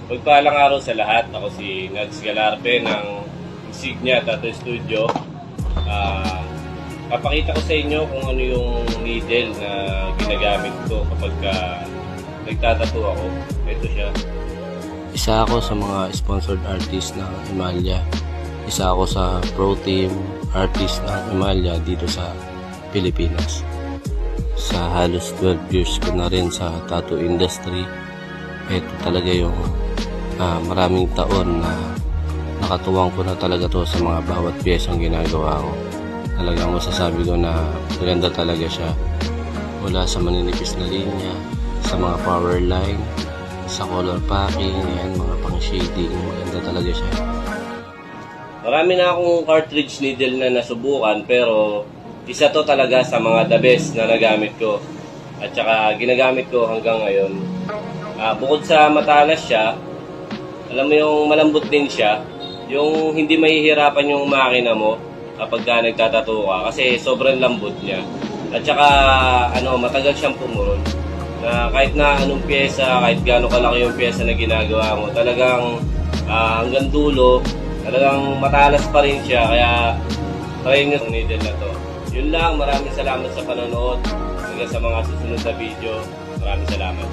Pagpalang araw sa lahat. Ako si Nags Galarpe ng Insignia Tattoo Studio. Papakita ko sa inyo kung ano yung needle na ginagamit ko kapag nagtatattoo ako. Ito siya. Isa ako sa mga sponsored artist ng Emalia. Isa ako sa pro team artist ng Emalia dito sa Pilipinas. Sa halos 12 years ko na rin sa tattoo industry. Ito talaga yung maraming taon na nakatuwang ko na talaga to sa mga bawat piyesang ginagawa ko. Talagang masasabi ko na maganda talaga siya. Mula sa maninipis na linya, sa mga power line, sa color packing, yan, mga pang shading, maganda talaga siya. Marami na akong cartridge needle na nasubukan pero isa to talaga sa mga the best na nagamit ko. At saka ginagamit ko hanggang ngayon. Bukod sa matalas siya, alam mo yung malambot din siya, yung hindi mahihirapan yung makina mo kapag nagtatattoo ka kasi sobrang lambot niya. At saka matagal siyang pumuron. Na kahit na anong pyesa, kahit gaano kalaki yung pyesa na ginagawa mo, talagang hanggang dulo, talagang matalas pa rin siya. Kaya try nyo yung needle na to. Yun lang, maraming salamat sa panonood. Hanggang sa mga susunod na video, maraming salamat.